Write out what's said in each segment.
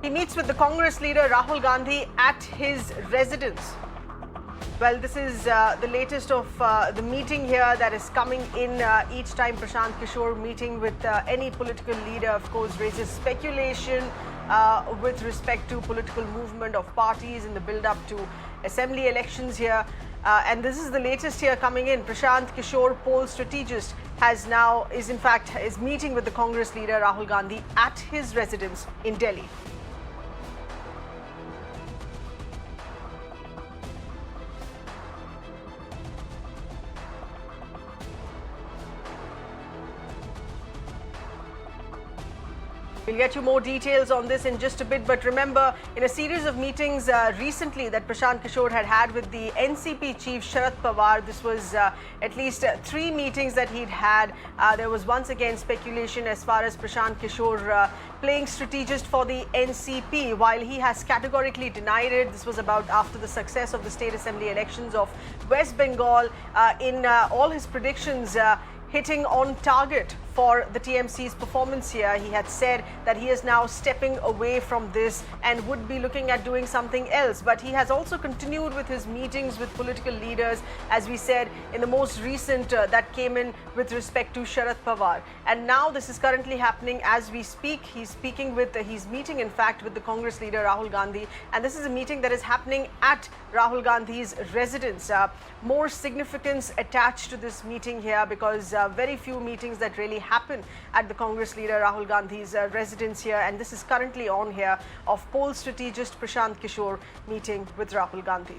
He meets with the Congress leader Rahul Gandhi at his residence. Well, this is the latest of the meeting here that is coming in each time Prashant Kishore meeting with any political leader, of course, raises speculation with respect to political movement of parties in the build-up to assembly elections here. And this is the latest here coming in. Prashant Kishore, poll strategist, is meeting with the Congress leader Rahul Gandhi at his residence in Delhi. We'll get you more details on this in just a bit, but remember, in a series of meetings recently that Prashant Kishore had with the NCP chief Sharad Pawar, this was at least 3 meetings that he'd had. There was once again speculation as far as Prashant Kishore playing strategist for the NCP, while he has categorically denied it. This was about after the success of the state assembly elections of West Bengal. In all his predictions, hitting on target for the TMC's performance here. He had said that he is now stepping away from this and would be looking at doing something else. But he has also continued with his meetings with political leaders, as we said in the most recent that came in with respect to Sharad Pawar. And now this is currently happening as we speak. He's meeting in fact with the Congress leader Rahul Gandhi, and this is a meeting that is happening at Rahul Gandhi's residence. More significance attached to this meeting here because very few meetings that really happen at the Congress leader Rahul Gandhi's residence here, and this is currently on here of poll strategist Prashant Kishore meeting with Rahul Gandhi.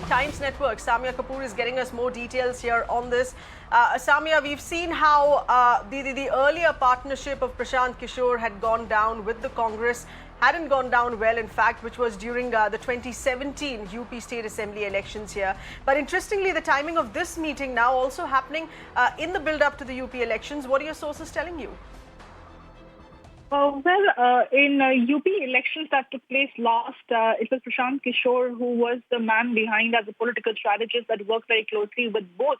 Times Network, Samia Kapoor is getting us more details here on this. Samia, we've seen how the earlier partnership of Prashant Kishore had gone down with the Congress, hadn't gone down well, in fact, which was during the 2017 UP State Assembly elections here. But interestingly, the timing of this meeting now also happening in the build-up to the UP elections. What are your sources telling you? In UP elections that took place last, it was Prashant Kishore who was the man behind as a political strategist that worked very closely with both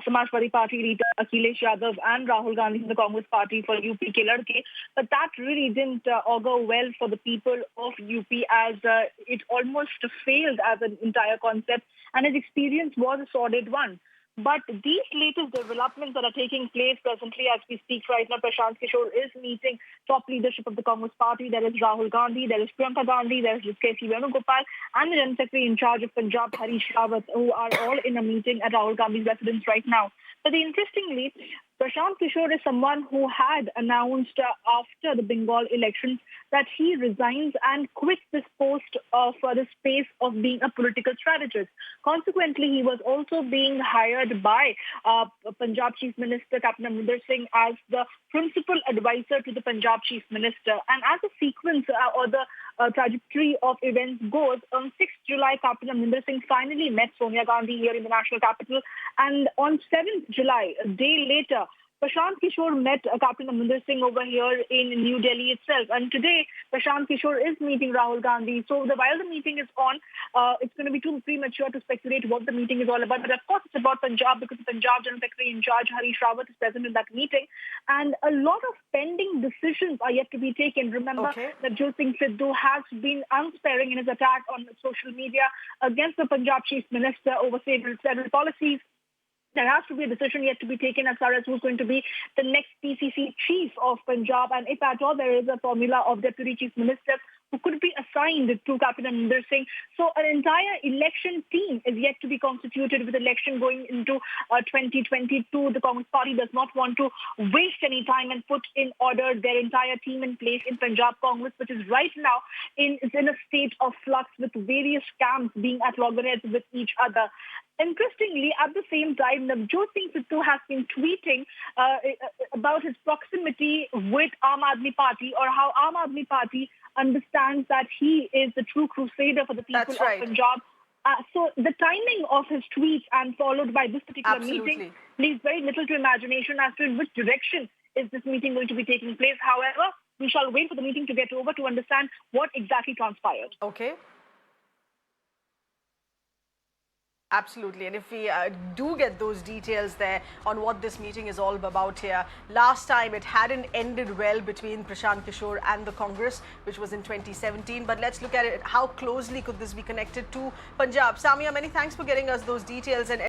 Samajwadi Party leader Akhilesh Yadav and Rahul Gandhi in the Congress Party for UP Ke Ladke. But that really didn't augur well for the people of UP, as it almost failed as an entire concept, and his experience was a sordid one. But these latest developments that are taking place presently as we speak right now, Prashant Kishore is meeting top leadership of the Congress Party. There is Rahul Gandhi, there is Priyanka Gandhi, there is K.C. Venugopal, and the General Secretary in charge of Punjab, Harish Rawat, who are all in a meeting at Rahul Gandhi's residence right now. But interestingly, Prashant Kishore is someone who had announced after the Bengal elections that he resigns and quits this post for the space of being a political strategist. Consequently, he was also being hired by Punjab Chief Minister Captain Amrinder Singh as the principal advisor to the Punjab Chief Minister. And as the sequence or the trajectory of events goes, on 6th July, Captain Amrinder Singh finally met Sonia Gandhi here in the national capital. And on 7th July, a day later, Prashant Kishore met Captain Amrinder Singh over here in New Delhi itself. And today, Prashant Kishore is meeting Rahul Gandhi. So while the meeting is on, it's going to be too premature to speculate what the meeting is all about. But of course, it's about Punjab because the Punjab General Secretary in charge, Harish Rawat, is present in that meeting. And a lot of pending decisions are yet to be taken. Remember that Jyotir Singh Sidhu has been unsparing in his attack on social media against the Punjab Chief Minister over several policies. There has to be a decision yet to be taken as far as who's going to be the next PCC chief of Punjab, and if at all there is a formula of deputy chief minister who could be assigned to Captain Amrinder Singh. So an entire election team is yet to be constituted with election going into 2022. The Congress Party does not want to waste any time and put in order their entire team in place in Punjab Congress, which is right now in a state of flux with various camps being at loggerheads with each other. Interestingly, at the same time, Navjot Singh Sidhu has been tweeting about his proximity with Aam Aadmi Party, or how Aam Aadmi Party understands that he is the true crusader for the people of Punjab. So the timing of his tweets and followed by this particular meeting leaves very little to imagination as to in which direction is this meeting going to be taking place. However, we shall wait for the meeting to get over to understand what exactly transpired. Okay. Absolutely, and if we do get those details there on what this meeting is all about here. Last time it hadn't ended well between Prashant Kishore and the Congress, which was in 2017. But let's look at it. How closely could this be connected to Punjab? Samia, many thanks for getting us those details. And